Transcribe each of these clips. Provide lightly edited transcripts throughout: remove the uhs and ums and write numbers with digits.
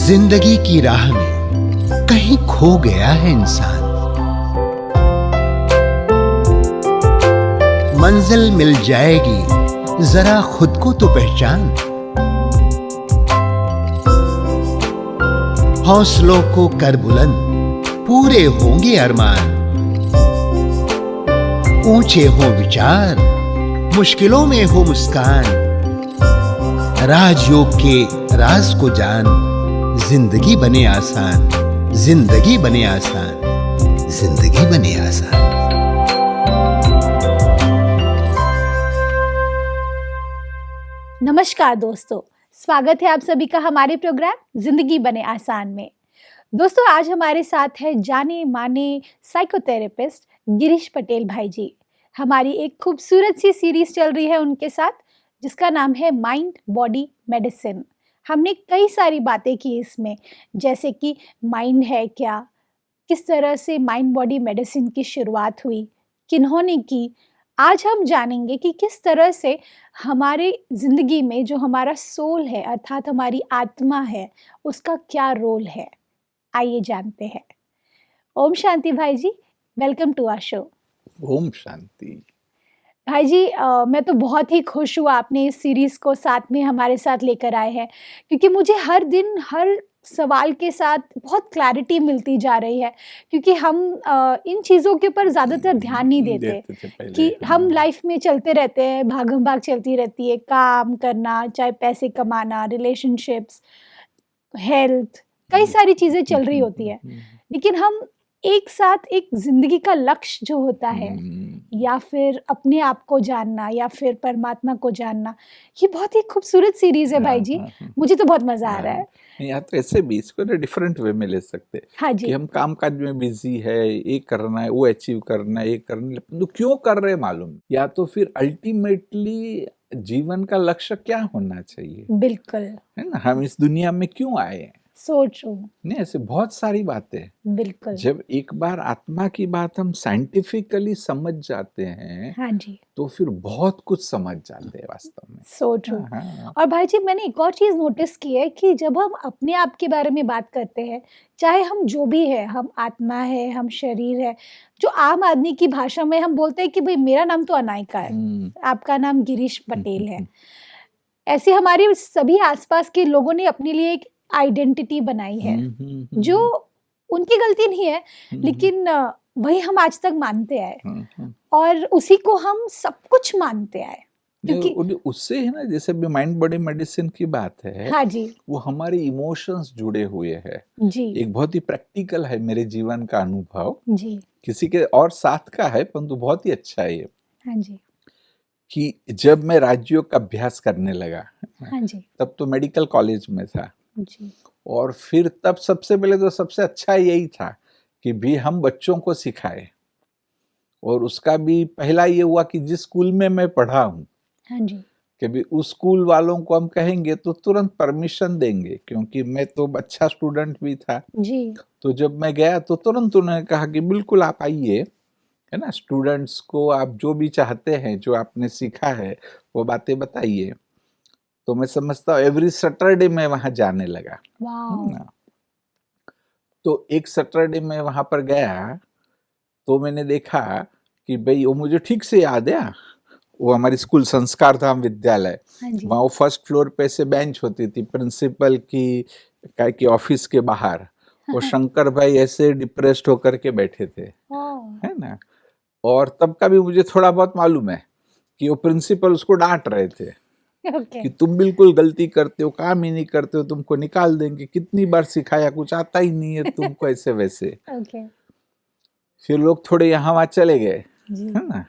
जिंदगी की राह में कहीं खो गया है इंसान। मंजिल मिल जाएगी, जरा खुद को तो पहचान। हौसलों को कर बुलंद, पूरे होंगे अरमान। ऊंचे हो विचार, मुश्किलों में हो मुस्कान। राजयोग के राज को जान, जिंदगी बने आसान, जिंदगी बने आसान, जिंदगी बने आसान। नमस्कार दोस्तों, स्वागत है आप सभी का हमारे प्रोग्राम जिंदगी बने आसान में। दोस्तों, आज हमारे साथ है जाने माने साइकोथेरेपिस्ट गिरीश पटेल भाई जी। हमारी एक खूबसूरत सी सीरीज चल रही है उनके साथ, जिसका नाम है माइंड बॉडी मेडिसिन। हमने कई सारी बातें की इसमें, जैसे कि माइंड है क्या, किस तरह से माइंड बॉडी मेडिसिन की शुरुआत हुई, किन्होंने की। आज हम जानेंगे कि किस तरह से हमारे ज़िंदगी में जो हमारा सोल है, अर्थात हमारी आत्मा है, उसका क्या रोल है। आइए जानते हैं। ओम शांति भाई जी, welcome to our show. Om शांति। भाई जी, मैं तो बहुत ही खुश हूँ आपने इस सीरीज़ को साथ में हमारे साथ लेकर आए हैं, क्योंकि मुझे हर दिन हर सवाल के साथ बहुत क्लैरिटी मिलती जा रही है। क्योंकि हम इन चीज़ों के ऊपर ज़्यादातर ध्यान नहीं देते थे पहले। कि हम लाइफ में चलते रहते हैं, भागम भाग चलती रहती है, काम करना, चाहे पैसे कमाना, रिलेशनशिप्स, हेल्थ, कई सारी चीज़ें चल रही होती है। लेकिन हम एक साथ एक जिंदगी का लक्ष्य जो होता है, या फिर अपने आप को जानना, या फिर परमात्मा को जानना, ये बहुत ही खूबसूरत सीरीज है भाई जी। मुझे तो बहुत मजा आ रहा है। या तो ऐसे भी इसको ना डिफरेंट वे में ले सकते हैं। हाँ जी। कि हम काम काज में बिजी है, ये करना है, वो अचीव करना है, ये करना है, तो क्यों कर रहे हैं मालूम, या तो फिर अल्टीमेटली जीवन का लक्ष्य क्या होना चाहिए। बिल्कुल, है ना, हम इस दुनिया में क्यों आए हैं। सोच रहा हूँ। नहीं, ऐसे बहुत सारी बातें। बिल्कुल। जब एक बार आत्मा की बात हम साइंटिफिकली समझ जाते हैं, हाँ जी, तो फिर बहुत कुछ समझ जाते हैं वास्तव में। सोच रहा हूँ। हाँ। और भाई जी, मैंने एक और चीज़ नोटिस की है कि जब हम अपने आप के बारे में बात करते हैं, चाहे हम जो भी है, हम आत्मा है, हम शरीर है, जो आम आदमी की भाषा में हम बोलते हैं कि भाई मेरा नाम तो अनायका है, आपका नाम गिरीश पटेल है। ऐसे हमारे सभी आसपास के लोगों ने अपने लिए एक आइडेंटिटी बनाई है, जो उनकी गलती नहीं है, लेकिन वही हम आज तक मानते आए, और उसी को हम सब कुछ मानते आए। क्योंकि उससे है ना, जैसे भी माइंड बॉडी मेडिसिन की बात है। हाँ जी, वो हमारे इमोशंस जुड़े हुए हैं जी, एक बहुत ही प्रैक्टिकल है मेरे जीवन का अनुभव, जी, किसी के और साथ का है, परंतु बहुत ही अच्छा है ये। हाँ जी, कि जब मैं राजयोग का अभ्यास करने लगा, हाँ जी, तब तो मेडिकल कॉलेज में था, जी, और फिर तब सबसे पहले तो सबसे अच्छा यही था कि भी हम बच्चों को सिखाए। और उसका भी पहला ये हुआ कि जिस स्कूल में मैं पढ़ा हूँ, हाँ जी, कि भी उस स्कूल वालों को हम कहेंगे तो तुरंत परमिशन देंगे, क्योंकि मैं तो अच्छा स्टूडेंट भी था। जी, तो जब मैं गया तो तुरंत उन्होंने कहा कि बिल्कुल आप आइए, है ना, स्टूडेंट्स को आप जो भी चाहते हैं, जो आपने सीखा है, वो बातें बताइए। तो मैं समझता हूँ एवरी सैटरडे मैं वहाँ जाने लगा। वाओ, ना, तो एक सैटरडे में वहाँ पर गया, तो मैंने देखा कि भाई वो मुझे ठीक से याद है। वो हमारी स्कूल संस्कार धाम विद्यालय, हाँ जी, वहाँ वो फर्स्ट फ्लोर पे से बेंच होती थी प्रिंसिपल की ऑफिस के बाहर। वो शंकर भाई ऐसे डिप्रेस्ड होकर के बैठे थे, है ना। और तब का भी मुझे थोड़ा बहुत मालूम है कि वो प्रिंसिपल उसको डांट रहे थे ओके, कि तुम बिल्कुल गलती करते हो, काम ही नहीं करते हो, तुमको निकाल देंगे, कितनी बार सिखाया, कुछ आता ही नहीं है तुमको, ऐसे वैसे। ओके, फिर लोग थोड़े यहाँ वहाँ चले गए, जी, है ना।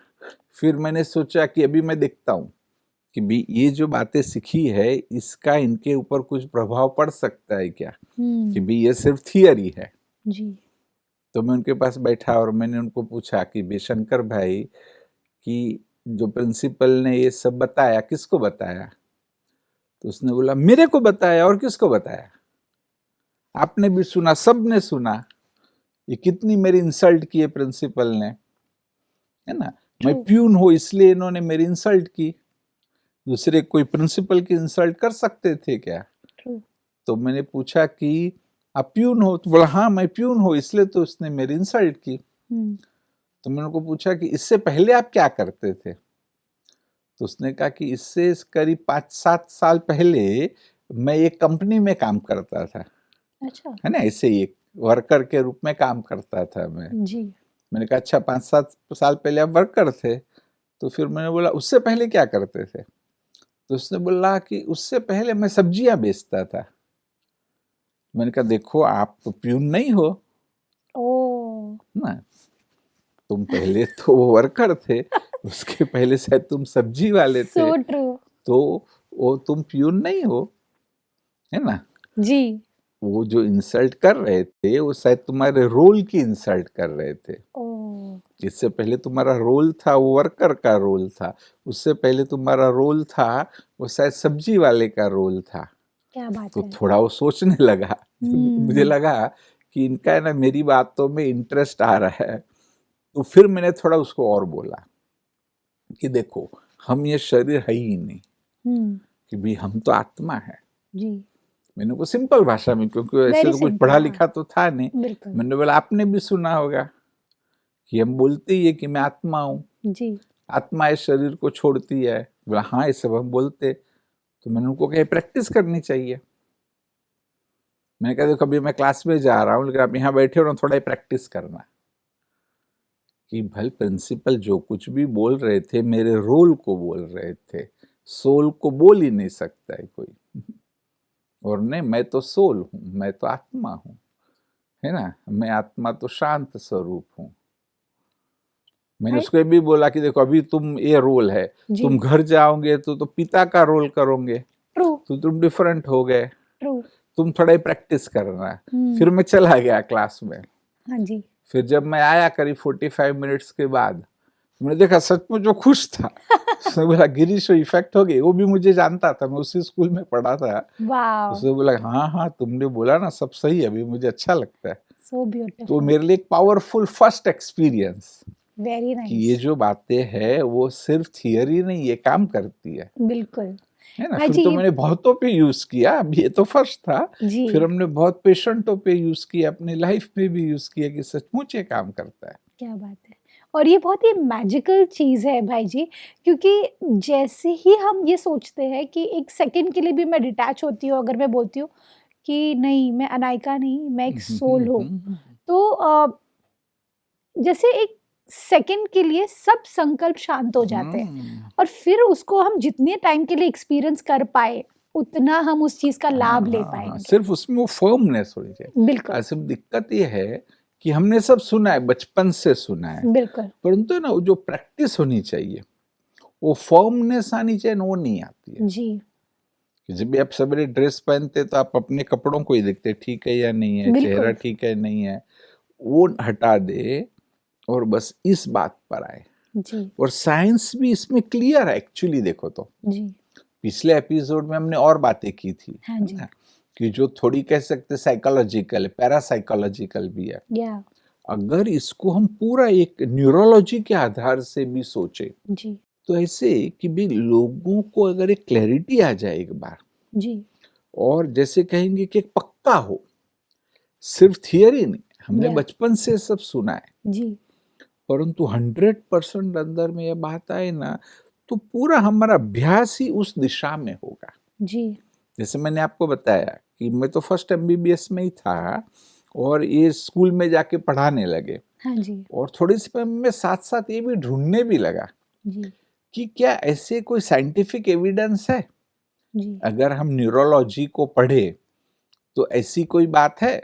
फिर मैंने सोचा कि अभी मैं देखता हूँ कि भी ये जो बातें सीखी है, इसका इनके ऊपर कुछ प्रभाव पड़ सकता है क्या, कि भी ये सिर्फ थियरी है। जी, तो मैं उनके पास बैठा और मैंने उनको पूछा कि भी शंकर भाई, कि जो प्रिंसिपल ने ये सब बताया, किसको बताया। तो उसने बोला मेरे को बताया, और किसको बताया, आपने भी सुना, सबने सुना। ये कितनी मेरी इंसल्ट की है प्रिंसिपल ने, है ना। मैं प्यून हूँ इसलिए इन्होंने मेरी इंसल्ट की, दूसरे कोई प्रिंसिपल की इंसल्ट कर सकते थे क्या। तो मैंने पूछा कि आप प्यून हो? तो बोला हाँ मैं प्यून हूँ, इसलिए तो उसने मेरी इंसल्ट की। तो मैंने उनको पूछा कि इससे पहले आप क्या करते थे? तो उसने कहा कि इससे करीब 5-7 साल पहले मैं एक कंपनी में काम करता था, अच्छा। है ना, ऐसे ही एक वर्कर के रूप में काम करता था मैं। जी। मैंने कहा अच्छा 5-7 साल पहले आप वर्कर थे, तो फिर मैंने बोला उससे पहले क्या करते थे? तो उसने बोला कि उससे पहले मैं सब्जियां बेचता था। मैंने कहा देखो आप तो प्यून नहीं हो ओह! ना, तुम पहले तो वर्कर थे, उसके पहले शायद तुम सब्जी वाले थे, सो ट्रू। तो वो तुम प्यून नहीं हो, है ना। जी। वो जो इंसल्ट कर रहे थे वो शायद तुम्हारे रोल की इंसल्ट कर रहे थे। ओह! इससे पहले तुम्हारा रोल था वो वर्कर का रोल था, उससे पहले तुम्हारा रोल था वो शायद सब्जी वाले का रोल था। क्या बात तो है। थोड़ा वो सोचने लगा। मुझे लगा कि इनका है ना मेरी बातों में इंटरेस्ट आ रहा है। तो फिर मैंने थोड़ा उसको और बोला कि देखो हम ये शरीर है ही नहीं, कि भी हम तो आत्मा है। जी। मैंने को सिंपल भाषा में, क्योंकि ऐसे वेरी तो कुछ सिंपल, पढ़ा हाँ। लिखा तो था नहीं, बिल्कुल। मैंने बोला आपने भी सुना होगा कि हम बोलते ही है कि मैं आत्मा हूँ, जी। आत्मा इस शरीर को छोड़ती है। बोला हाँ ये सब हम बोलते। तो मैंने उनको कहा प्रैक्टिस करनी चाहिए। मैंने कहा देखो कभी मैं क्लास में जा रहा हूँ, लेकिन आप यहाँ बैठे हो ना, थोड़ा प्रैक्टिस करना कि भाई प्रिंसिपल जो कुछ भी बोल रहे थे मेरे रोल को बोल रहे थे, सोल को बोल ही नहीं सकता है कोई। और नहीं, मैं तो सोल हूँ, मैं तो आत्मा हूँ, है ना, मैं आत्मा तो शांत स्वरूप हूँ। मैंने Right? उसको ये भी बोला कि देखो अभी तुम ये रोल है, जी। तुम घर जाओगे तो पिता का रोल करोगे, ट्रू, तो तुम डिफरेंट हो गए, ट्रू। तुम थोड़ा प्रैक्टिस करना। फिर मैं चला गया क्लास में। हाँ जी। फिर जब मैं आया करीब 45 मिनट्स के बाद, मैंने देखा सचमुच जो खुश था। उसने बोला गिरीश इफेक्ट हो गई। वो भी मुझे जानता था, मैं उसी स्कूल में पढ़ा था। वाओ! उसने बोला हाँ हाँ तुमने बोला ना सब सही है, अभी मुझे अच्छा लगता है। सो तो ब्यूटीफुल। मेरे लिए एक पावरफुल फर्स्ट एक्सपीरियंस वेरी कि ये नाइस। जो बातें हैं वो सिर्फ थियरी नहीं, ये काम करती बिल्कुल। है ना। भाई फिर जी तो ये मैंने बहुतों पे यूज किया, अभी ये तो फर्स्ट था। जी, फिर हमने बहुत पेशेंटों पे यूज किया, अपनी लाइफ में भी यूज किया कि सचमुच ये काम करता है। क्या बात है। और ये बहुत ही मैजिकल चीज़ है भाई जी, क्योंकि जैसे ही हम ये सोचते हैं कि एक सेकंड के लिए भी मैं डिटैच होती हूँ, अगर मैं बोलती हूँ कि नहीं मैं अनायका नहीं, मैं एक सोल हूँ, तो जैसे एक सेकंड के लिए सब संकल्प शांत हो जाते हैं और फिर उसको हम जितने टाइम के लिए एक्सपीरियंस कर पाए, उतना हम उस चीज़ का लाभ ले पाएँगे। सिर्फ उसमें वो फर्मनेस होनी चाहिए। बिल्कुल, सिर्फ दिक्कत ये है कि हमने सब सुना है, बचपन से सुना है, बिल्कुल। परंतु ना वो जो प्रैक्टिस होनी चाहिए, वो फर्मनेस आनी चाहिए ना, वो नहीं आती है। जी, कि जब भी आप सवेरे ड्रेस पहनते तो आप अपने कपड़ों को ही देखते ठीक है या नहीं है, चेहरा बिल्कुल। ठीक है नहीं है, वो हटा दे और बस इस बात पर आए। जी, और साइंस भी इसमें क्लियर है एक्चुअली, देखो तो जी। पिछले एपिसोड में हमने और बातें की थी, हाँ है जी। ना, कि जो थोड़ी कह सकते साइकोलॉजिकल, पैरासाइकोलॉजिकल भी है। या अगर इसको हम पूरा एक न्यूरोलॉजी के आधार से भी सोचे, जी, तो ऐसे कि भी लोगों को अगर एक क्लैरिटी आ जाए एक बार, जी, और जैसे कहेंगे कि एक पक्का हो, सिर्फ थियरी नहीं, हमने या बचपन से सब सुना है, जी, परंतु 100% अंदर में ये बात आए ना, तो पूरा हमारा अभ्यास ही उस दिशा में होगा। जी, जैसे मैंने आपको बताया कि मैं तो फर्स्ट एमबीबीएस में ही था और ये स्कूल में जाके पढ़ाने लगे, हाँ जी, और थोड़ी सी में साथ साथ ये भी ढूंढने भी लगा जी, कि क्या ऐसे कोई साइंटिफिक एविडेंस है। जी, अगर हम न्यूरोलॉजी को पढ़े तो ऐसी कोई बात है,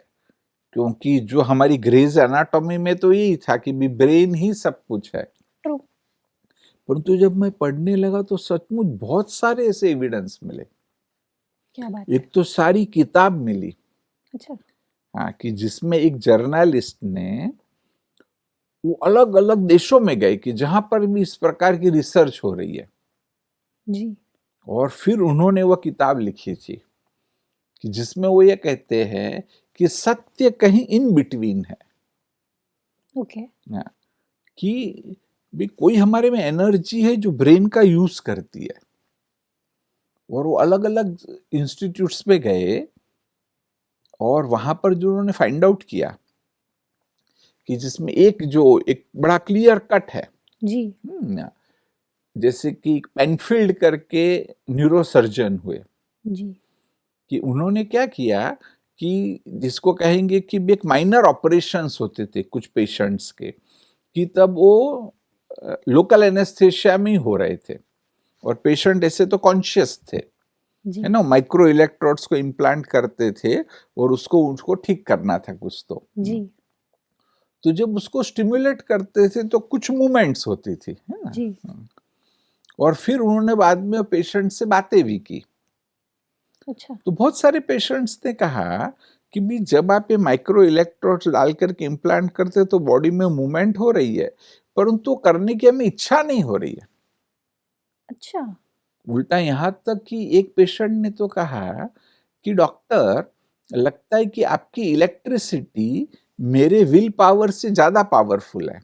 क्योंकि जो हमारी ग्रेज एनाटॉमी में तो यही था कि भी ब्रेन ही सब कुछ है, ट्रू, परंतु जब मैं पढ़ने लगा तो सचमुच बहुत सारे ऐसे एविडेंस मिले। क्या बात है। एक तो सारी किताब मिली, अच्छा, हाँ, कि जिसमें एक जर्नलिस्ट ने वो अलग अलग देशों में गए कि जहां पर भी इस प्रकार की रिसर्च हो रही है, जी, और फिर उन्होंने वह किताब लिखी थी कि जिसमें वो ये कहते हैं कि सत्य कहीं इन बिटवीन है। ओके, हाँ, कि भी कोई हमारे में एनर्जी है जो ब्रेन का यूज करती है, और वो अलग अलग इंस्टीट्यूट्स पे गए और वहां पर जो उन्होंने फाइंड आउट किया कि जिसमें एक बड़ा क्लियर कट है, जी जैसे कि पेनफील्ड करके न्यूरोसर्जन हुए, जी कि उन्होंने क्या किया कि जिसको कहेंगे कि एक माइनर ऑपरेशंस होते थे कुछ पेशेंट्स के, कि तब वो लोकल एनेस्थेशिया में ही हो रहे थे और पेशेंट ऐसे तो कॉन्शियस थे, जी है ना, माइक्रो इलेक्ट्रोड्स को इम्प्लांट करते थे और उसको ठीक करना था कुछ जी तो जब उसको स्टिमुलेट करते थे तो कुछ मूवमेंट्स होती थी, है ना। जी और फिर उन्होंने बाद में पेशेंट से बातें भी की, अच्छा तो बहुत सारे पेशेंट्स ने कहा कि भी जब आप ये माइक्रो इलेक्ट्रोड्स डाल करके इम्प्लांट करते तो बॉडी में मूवमेंट हो रही है, परंतु करने की हमें इच्छा नहीं हो रही है। अच्छा उल्टा यहाँ तक कि एक पेशेंट ने तो कहा कि डॉक्टर, लगता है कि आपकी इलेक्ट्रिसिटी मेरे विल पावर से ज्यादा पावरफुल है।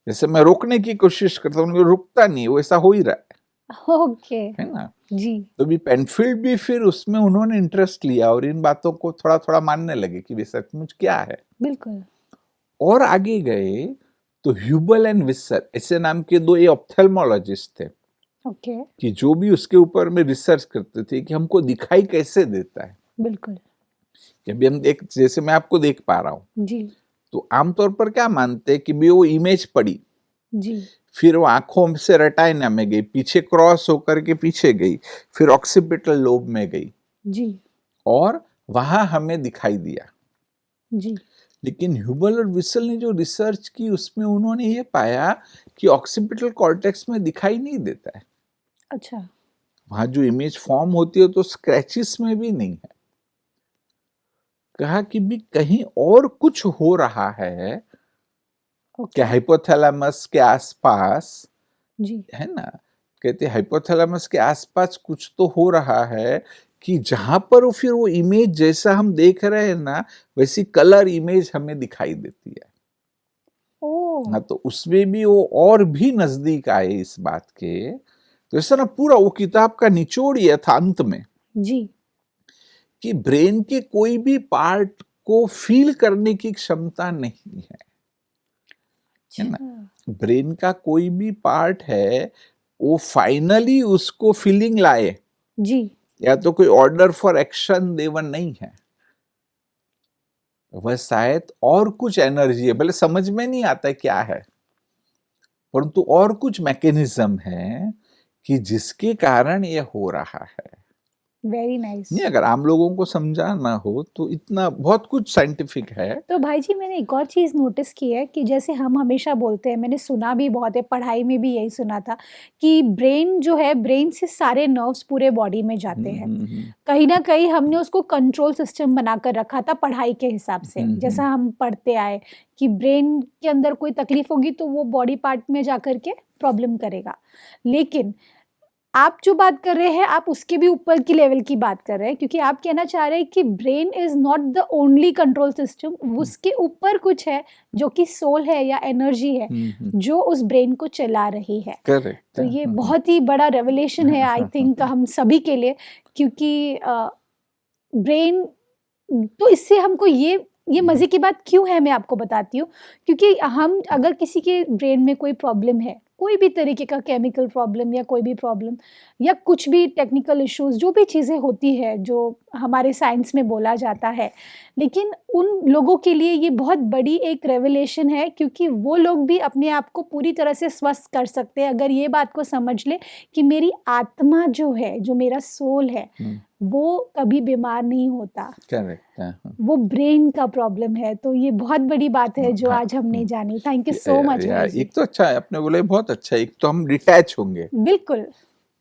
जैसे मैं रोकने की कोशिश करता हूँ, उनको रुकता नहीं, वो ऐसा हो ही रहा ओके है ना। जी तो भी पेनफील्ड भी फिर उसमें उन्होंने इंटरेस्ट लिया और इन बातों को थोड़ा थोड़ा मानने लगे कि वे सचमुच क्या है। बिल्कुल और आगे गए तो ह्यूबल एंड विस्सर ऐसे नाम के दो ये ऑप्थेल्मोलॉजिस्ट थे ओके कि जो भी उसके ऊपर में रिसर्च करते थे कि हमको दिखाई कैसे देता है। बिल्कुल कि अभी हम देख, जैसे मैं आपको देख पा रहा हूँ, जी तो आमतौर पर क्या मानते हैं कि भी वो इमेज पड़ी, जी फिर वो आंखों से रेटाइना में गई, पीछे क्रॉस होकर के पीछे गई, फिर ऑक्सीपिटल लोब में गई जी और वहां हमें दिखाई दिया। जी लेकिन ह्यूबल और विसल ने जो रिसर्च की उसमें उन्होंने ये पाया कि ऑक्सीपिटल कॉर्टेक्स में दिखाई नहीं देता है। अच्छा वहां जो इमेज फॉर्म होती है तो स्क्रैचेस में भी नहीं है। कहा कि भी कहीं और कुछ हो रहा है, ओके क्या हाइपोथैलेमस के आसपास, जी है ना। कहते हाइपोथैलेमस के आसपास कुछ तो हो रहा है कि जहां पर फिर वो इमेज जैसा हम देख रहे हैं ना, वैसी कलर इमेज हमें दिखाई देती है। ओ हाँ, तो उसमें भी वो और भी नजदीक आए इस बात के। तो ऐसा ना पूरा वो किताब का निचोड़ ये था अंत में जी कि ब्रेन के कोई भी पार्ट को फील करने की क्षमता नहीं है ना। अच्छा ब्रेन का कोई भी पार्ट है वो फाइनली उसको फीलिंग लाए, जी या तो कोई ऑर्डर फॉर एक्शन देवन नहीं है, वह शायद और कुछ एनर्जी है, भले समझ में नहीं आता है क्या है, परंतु और कुछ मैकेनिज्म है कि जिसके कारण ये हो रहा है। वेरी नाइस नहीं, अगर आम लोगों को समझाना हो तो इतना बहुत कुछ साइंटिफिक है। तो भाई जी मैंने एक और चीज़ नोटिस की है कि जैसे हम हमेशा बोलते हैं, मैंने सुना भी बहुत है, पढ़ाई में भी यही सुना था कि ब्रेन जो है, ब्रेन से सारे नर्व्स पूरे बॉडी में जाते हैं। कहीं ना कहीं हमने उसको कंट्रोल सिस्टम बनाकर रखा था पढ़ाई के हिसाब से, जैसा हम पढ़ते आए कि ब्रेन के अंदर कोई तकलीफ होगी तो वो बॉडी पार्ट में जाकर के प्रॉब्लम करेगा। लेकिन आप जो बात कर रहे हैं, आप उसके भी ऊपर की लेवल की बात कर रहे हैं, क्योंकि आप कहना चाह रहे हैं कि brain is not the only control system, उसके ऊपर कुछ है जो कि सोल है या एनर्जी है जो उस ब्रेन को चला रही है। करेक्ट। तो ये बहुत ही बड़ा रेवलेशन है आई थिंक हम सभी के लिए, क्योंकि ब्रेन तो इससे हमको ये मजे की बात क्यों है मैं आपको बताती हूँ। क्योंकि हम अगर किसी के ब्रेन में कोई प्रॉब्लम है, कोई भी तरीके का केमिकल प्रॉब्लम या कोई भी प्रॉब्लम या कुछ भी टेक्निकल इश्यूज, जो भी चीज़ें होती है जो हमारे साइंस में बोला जाता है, लेकिन उन लोगों के लिए ये बहुत बड़ी एक रेवलेशन है, क्योंकि वो लोग भी अपने आप को पूरी तरह से स्वस्थ कर सकते हैं अगर ये बात को समझ ले कि मेरी आत्मा जो है, जो मेरा सोल है, वो कभी बीमार नहीं होता। करेक्ट। वो ब्रेन का प्रॉब्लम है। तो ये बहुत बड़ी बात है जो आज हमने जानी। थैंक यू सो मच भाई जी। एक तो अच्छा है, आपने बोला बहुत अच्छा है। एक तो हम डिटैच होंगे बिल्कुल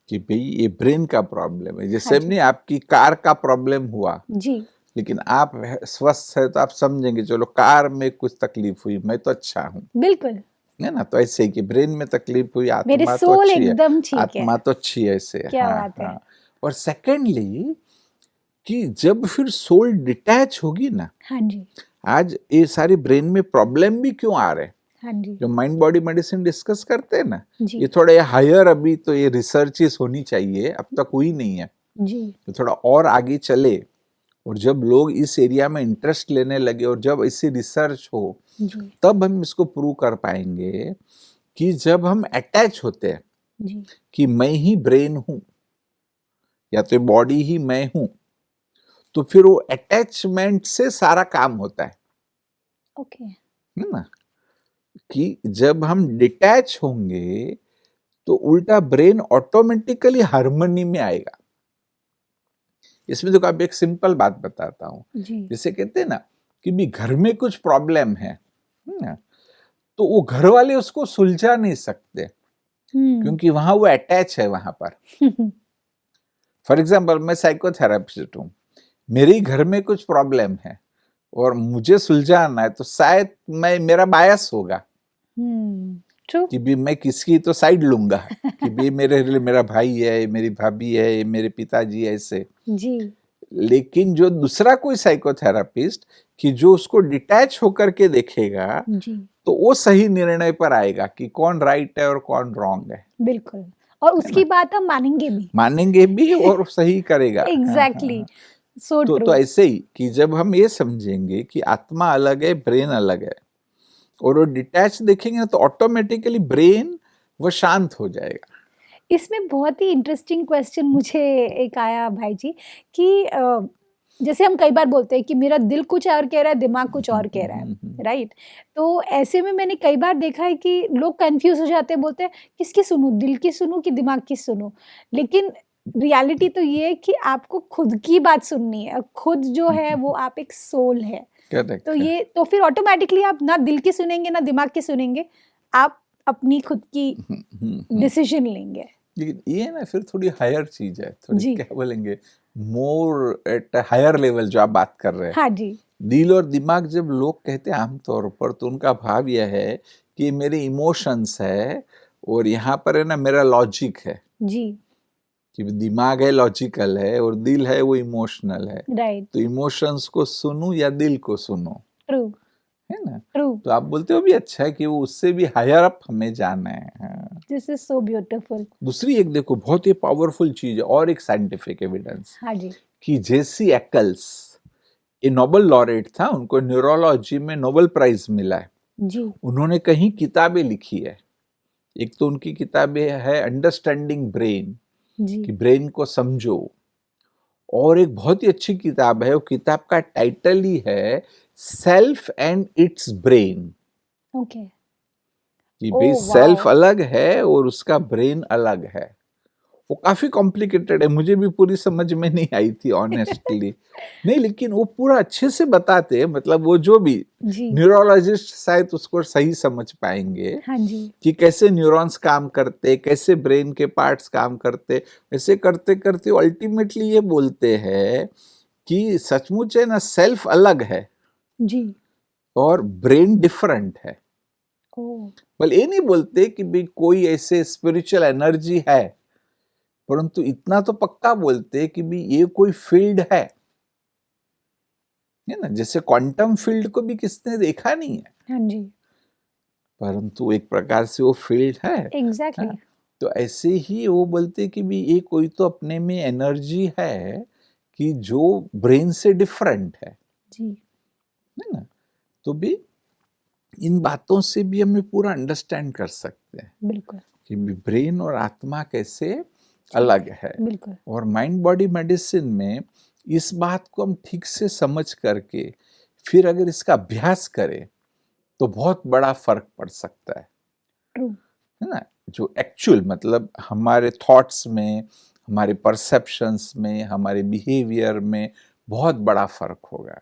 कि भाई ये ब्रेन का प्रॉब्लम है, जैसे हाँ हमने आपकी कार का प्रॉब्लम हुआ, जी लेकिन आप स्वस्थ है तो आप समझेंगे चलो कार में कुछ तकलीफ हुई, मैं तो अच्छा हूँ, बिल्कुल, है ना। तो ऐसे ही कि ब्रेन में तकलीफ हुई, मेरे आत्मा तो सोल अच्छी है, एकदम ठीक है। आत्मा तो अच्छी है ऐसे। क्या हाँ, बात है। हाँ। और सेकेंडली कि जब फिर सोल डिटैच होगी ना, हाँ जी आज ये सारी ब्रेन में प्रॉब्लम भी क्यों आ रहे हैं, हाँ जी जो माइंड बॉडी मेडिसिन डिस्कस करते हैं ना, जी ये थोड़ा हायर, अभी तो ये रिसर्चेस होनी चाहिए, अब तक हुई नहीं है, जी तो थोड़ा और आगे चले और जब लोग इस एरिया में इंटरेस्ट लेने लगे और जब ऐसी रिसर्च हो जी तब हम इसको प्रूव कर पाएंगे कि जब हम अटैच होते हैं जी कि मैं ही ब्रेन हूं या तो बॉडी ही मैं हूं, तो फिर वो अटैचमेंट से सारा काम होता है ओके ना। कि जब हम डिटैच होंगे तो उल्टा ब्रेन ऑटोमेटिकली हार्मनी में आएगा। इसमें देखो आप एक सिंपल बात बताता हूं। जी जैसे कहते हैं ना कि भी घर में कुछ प्रॉब्लम है ना, तो वो घर वाले उसको सुलझा नहीं सकते क्योंकि वहां वो अटैच है वहां पर। फॉर एग्जाम्पल मैं साइकोथेरेपिस्ट हूँ, मेरे ही घर में कुछ प्रॉब्लम है और मुझे सुलझाना है, तो शायद मेरा बायस होगा ट्रू कि भी मैं किसकी तो साइड लूंगा कि भी मेरा भाई है, मेरी भाभी है, मेरे पिताजी ऐसे। जी लेकिन जो दूसरा कोई साइकोथेरापिस्ट कि जो उसको डिटैच होकर के देखेगा, जी तो वो सही निर्णय पर आएगा कि कौन राइट है और कौन रॉन्ग है। बिल्कुल, और उसकी बात हम मानेंगे भी और सही करेगा। एग्जैक्टली सो तो ट्रू ऐसे ही कि जब हम ये समझेंगे कि आत्मा अलग है, ब्रेन अलग है, और वो डिटैच देखेंगे तो ऑटोमेटिकली ब्रेन वो शांत हो जाएगा। इसमें बहुत ही इंटरेस्टिंग क्वेश्चन मुझे एक आया भाई जी कि जैसे हम कई बार बोलते हैं कि मेरा दिल कुछ और कह रहा है, दिमाग कुछ और कह रहा है, राइट? तो ऐसे में मैंने कई बार देखा है कि लोग कंफ्यूज हो जाते हैं, बोलते हैं किसकी सुनूं, दिल की सुनूं कि दिमाग की सुनूं। लेकिन रियलिटी तो ये है कि आपको खुद की बात सुननी है, और खुद जो है वो आप एक सोल है। करेक्ट तो है। ये तो फिर ऑटोमेटिकली आप ना दिल की सुनेंगे ना दिमाग की सुनेंगे, आप अपनी खुद की डिसीजन लेंगे। लेकिन ये ना फिर थोड़ी हायर चीज है, थोड़ी जी क्या बोलेंगे, मोर एट हायर लेवल जो आप बात कर रहे हैं। हाँ जी दिल और दिमाग जब लोग कहते हैं आमतौर पर, तो उनका भाव यह है कि मेरे इमोशंस है और यहाँ पर है ना मेरा लॉजिक है, जी कि दिमाग है लॉजिकल है और दिल है वो इमोशनल है। राइट तो इमोशंस को सुनूं या दिल को सुनूं, ट्रू है ना। ट्रू तो आप बोलते हो भी अच्छा है कि वो उससे भी हायर अप हमें जाना है। हाँ। This is so beautiful. दूसरी एक देखो बहुत ही पावरफुल चीज है और एक साइंटिफिक एविडेंस हाँ जी कि जेसी एक्कल्स, ये नोबेल लॉरेट था, उनको न्यूरोलॉजी में नोबेल प्राइज मिला है। जी उन्होंने कहीं किताबें लिखी है। एक तो उनकी किताबें है अंडरस्टैंडिंग ब्रेन, जी कि ब्रेन को समझो, और एक बहुत ही अच्छी किताब है, वो किताब का टाइटल ही है self and it's brain. Okay कि ओह भाई वाओ सेल्फ अलग है और उसका ब्रेन अलग है। वो काफी कॉम्प्लिकेटेड है, मुझे भी पूरी समझ में नहीं आई थी ऑनेस्टली। नहीं, लेकिन वो पूरा अच्छे से बताते हैं, मतलब वो जो भी जी न्यूरोलॉजिस्ट शायद उसको सही समझ पाएंगे हाँ जी कि कैसे न्यूरॉन्स काम करते, कैसे ब्रेन के पार्ट्स काम करते। ऐसे करते करते अल्टीमेटली ये बोलते हैं कि सचमुच है ना, सेल्फ अलग है जी और ब्रेन डिफरेंट है। ओह बल ये नहीं बोलते कि भाई कोई ऐसे स्पिरिचुअल एनर्जी है, परंतु इतना तो पक्का बोलते कि भी ये कोई फील्ड है ना। जैसे क्वांटम फील्ड को भी किसने देखा नहीं है, हाँ जी परंतु एक प्रकार से वो फील्ड है। एग्जैक्टली हाँ, तो ऐसे ही वो बोलते कि भी ये कोई तो अपने में एनर्जी है कि जो ब्रेन से डिफरेंट है जी ना। तो भी इन बातों से भी हमें पूरा अंडरस्टैंड कर सकते हैं बिल्कुल कि ब्रेन और आत्मा कैसे अलग है। बिल्कुल और माइंड बॉडी मेडिसिन में इस बात को हम ठीक से समझ करके फिर अगर इसका अभ्यास करें तो बहुत बड़ा फर्क पड़ सकता है ट्रू ना। जो एक्चुअल मतलब हमारे थॉट्स में, हमारे परसेप्शंस में, हमारे बिहेवियर में बहुत बड़ा फर्क होगा।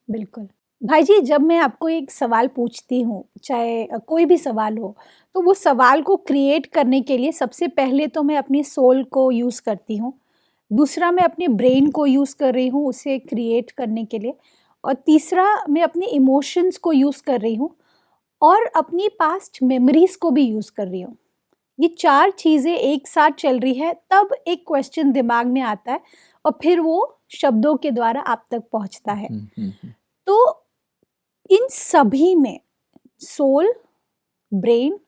बिल्कुल भाई जी, जब मैं आपको एक सवाल पूछती हूँ, चाहे कोई भी सवाल हो, तो वो सवाल को क्रिएट करने के लिए सबसे पहले तो मैं अपनी सोल को यूज़ करती हूँ, दूसरा मैं अपने ब्रेन को यूज़ कर रही हूँ उसे क्रिएट करने के लिए, और तीसरा मैं अपने इमोशंस को यूज़ कर रही हूँ, और अपनी पास्ट मेमोरीज को भी यूज़ कर रही हूँ। ये 4 चीज़ें एक साथ चल रही है, तब एक क्वेश्चन दिमाग में आता है और फिर वो शब्दों के द्वारा आप तक पहुँचता है। तो इन सभी में soul, brain,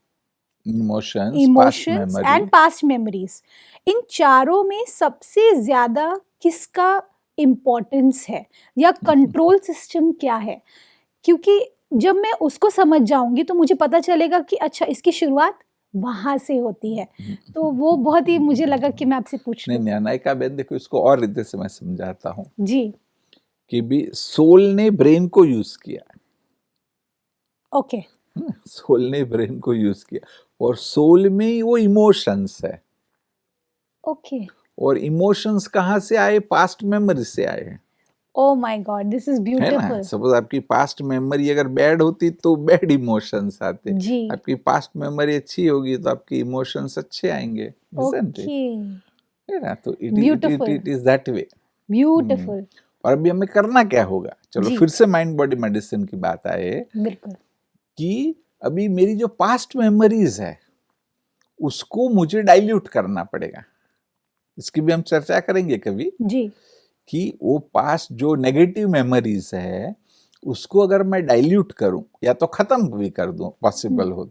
emotions and past memories, इन चारों में सबसे ज़्यादा किसका इम्पोर्टेंस है या कंट्रोल सिस्टम क्या है, क्योंकि जब मैं उसको समझ जाऊंगी तो मुझे पता चलेगा कि अच्छा इसकी शुरुआत वहां से होती है। तो वो बहुत ही मुझे लगा कि मैं आपसे पूछ नहीं लूं। नहीं अनायका बहन, देखो इसको और रीते से मैं समझाता हूँ जी। कि भी सोल ने ब्रेन को यूज किया, ओके। सोल ने ब्रेन को यूज किया, और सोल में ही वो इमोशंस है, ओके। और इमोशंस कहाँ से आए? पास्ट मेमोरी से आए हैं, oh my God, this is है ना। ब्यूटीफुल। सपोज आपकी पास्ट मेमोरी अगर बैड होती तो बैड इमोशंस आते, जी। आपकी पास्ट मेमोरी अच्छी होगी तो आपके इमोशंस अच्छे आएंगे, isn't it? ओके। है ना। तो Beautiful. It is that way. Beautiful. और अभी हमें करना क्या होगा? चलो जी। फिर से माइंड बॉडी मेडिसिन की बात आए बिल्कुल। कि अभी मेरी जो पास्ट मेमोरीज है उसको मुझे डाइल्यूट करना पड़ेगा। इसकी भी हम चर्चा करेंगे कभी जी। कि वो पास्ट जो नेगेटिव मेमोरीज है उसको अगर मैं डाइल्यूट करूं या तो खत्म भी कर दूं पॉसिबल हो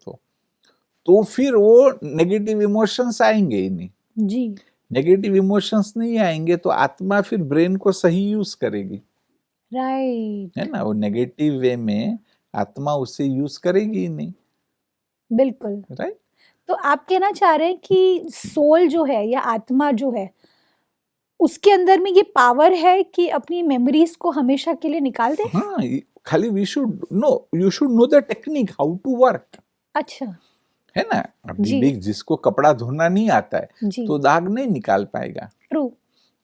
तो फिर वो नेगेटिव इमोशंस आएंगे ही नहीं। जी। नेगेटिव इमोशंस नहीं आएंगे तो आत्मा फिर ब्रेन को सही यूज करेगी, राइट। है ना। वो नेगेटिव वे में आत्मा उसे यूज करेगी ही नहीं, बिल्कुल। राइट। तो आप कहना चाह रहे हैं कि सोल जो है या आत्मा जो है उसके अंदर में ये पावर है कि अपनी मेमोरीज को हमेशा के लिए निकाल दे। हाँ, खाली you should know the technique how to work, अच्छा। है ना। अभी जी। भी जिसको कपड़ा धोना नहीं आता है जी। तो दाग नहीं निकाल पाएगा, ट्रू।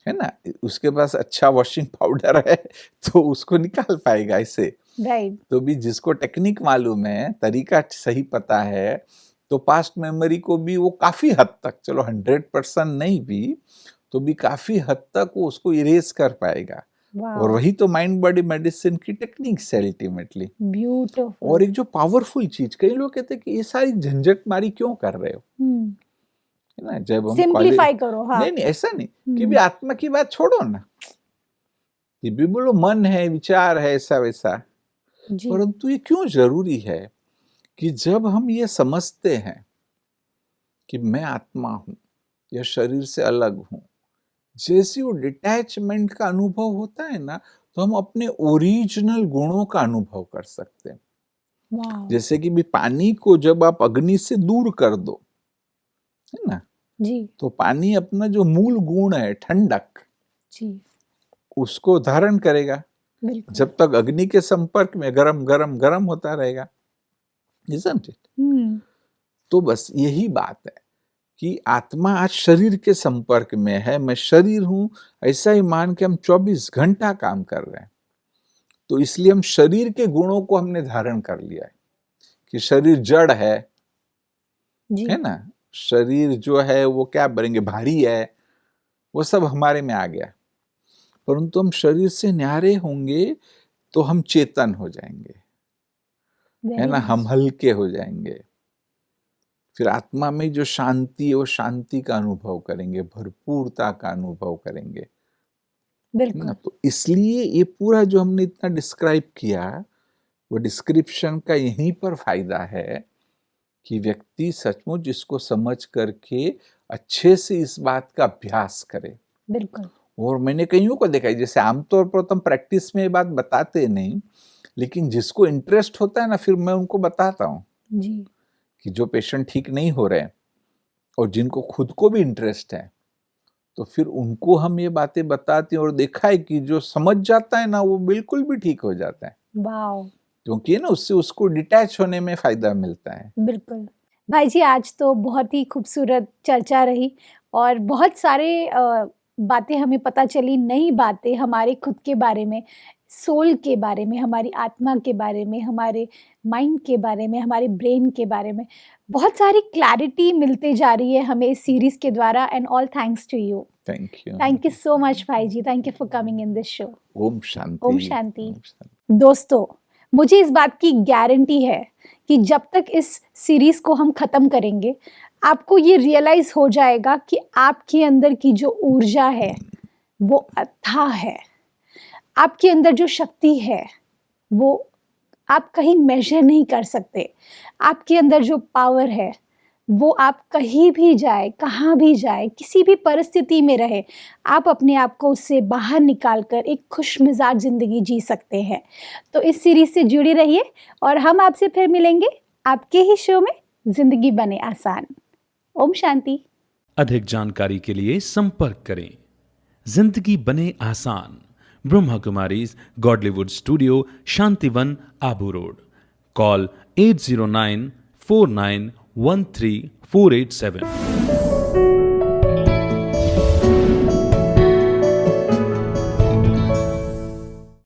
है ना। उसके पास अच्छा वॉशिंग पाउडर है तो उसको निकाल पाएगा ऐसे। राइट। तो भी जिसको टेक्निक मालूम है, तरीका सही पता है, तो पास्ट मेमोरी को भी वो काफी हद तक, चलो 100% नहीं भी तो भी काफी हद तक वो उसको इरेज कर पाएगा। और वाओ। वही तो माइंड बॉडी मेडिसिन की टेक्निक्स है अल्टीमेटली। और ब्यूटीफुल। एक जो पावरफुल चीज, कई लोग कहते हैं कि ये सारी झंझट मारी क्यों कर रहे हो, है ना। जब हम सिंप्लीफाई करो। हाँ। नहीं नहीं ऐसा नहीं कि भी आत्मा की बात छोड़ो ना, कि भी बोलो मन है, विचार है, ऐसा वैसा, जी। परंतु ये क्यों जरूरी है कि जब हम ये समझते हैं कि मैं आत्मा हूं या शरीर से अलग हूं, जैसे वो डिटैचमेंट का अनुभव होता है ना, तो हम अपने ओरिजिनल गुणों का अनुभव कर सकते हैं। वाओ। जैसे कि भी पानी को जब आप अग्नि से दूर कर दो, है ना, जी। तो पानी अपना जो मूल गुण है ठंडक, जी। उसको धारण करेगा। बिल्कुल। जब तक अग्नि के संपर्क में गरम गरम गरम होता रहेगा, isn't it? तो बस यही बात है कि आत्मा आज शरीर के संपर्क में है, मैं शरीर हूं ऐसा ही मान के हम 24 घंटा काम कर रहे हैं। तो इसलिए हम शरीर के गुणों को हमने धारण कर लिया है कि शरीर जड़ है जी। ना। शरीर जो है वो क्या बनेंगे, भारी है, वो सब हमारे में आ गया। परंतु हम शरीर से न्यारे होंगे तो हम चेतन हो जाएंगे, है ना, हम हल्के हो जाएंगे। फिर आत्मा में जो शांति है वो शांति का अनुभव करेंगे, भरपूरता का अनुभव करेंगे। बिल्कुल। तो इसलिए ये पूरा जो हमने इतना डिस्क्राइब किया, वो डिस्क्रिप्शन का यहीं पर फायदा है कि व्यक्ति सचमुच इसको समझ करके अच्छे से इस बात का अभ्यास करे। बिल्कुल। और मैंने कईयों को देखा है, जैसे आमतौर पर तो हम प्रैक्टिस में ये बात बताते नहीं, लेकिन जिसको इंटरेस्ट होता है ना, फिर मैं उनको बताता हूँ जी। कि जो पेशेंट ठीक नहीं हो रहे हैं और जिनको खुद को भी इंटरेस्ट है, तो फिर उनको हम ये बातें बताते हैं। और देखा है कि जो समझ जाता है ना, वो बिल्कुल भी ठीक हो जाता है, वाओ। क्योंकि ना उससे उसको डिटैच होने में फायदा मिलता है। बिल्कुल। भाई जी, आज तो बहुत ही खूबसूरत चर्चा रही और बहुत सारे बातें हमें पता चली, नई बातें हमारे खुद के बारे में, सोल के बारे में, हमारी आत्मा के बारे में, हमारे माइंड के बारे में, हमारे ब्रेन के बारे में। बहुत सारी क्लैरिटी मिलते जा रही है हमें इस सीरीज़ के द्वारा and all thanks to you. Thank you so much भाई जी। Thank you for coming in this show. Om Shanti. Om Shanti. दोस्तों, मुझे इस बात की गारंटी है कि जब तक इस सीरीज को हम खत्म करेंगे, आपको ये रियलाइज हो जाएगा कि आपके अंदर की जो ऊर्जा है वो अथाह है। आपके अंदर जो शक्ति है वो आप कहीं मेजर नहीं कर सकते। आपके अंदर जो पावर है वो आप कहीं भी जाए, कहाँ भी जाए, किसी भी परिस्थिति में रहे, आप अपने आप को उससे बाहर निकाल कर एक खुशमिजाज ज़िंदगी जी सकते हैं। तो इस सीरीज़ से जुड़े रहिए और हम आपसे फिर मिलेंगे आपके ही शो में ज़िंदगी बने आसान। ओम शांति। अधिक जानकारी के लिए संपर्क करें। जिंदगी बने आसान, Brahma Kumaris Godlywood studio, Shantivan, Abu road. Call 80949134887।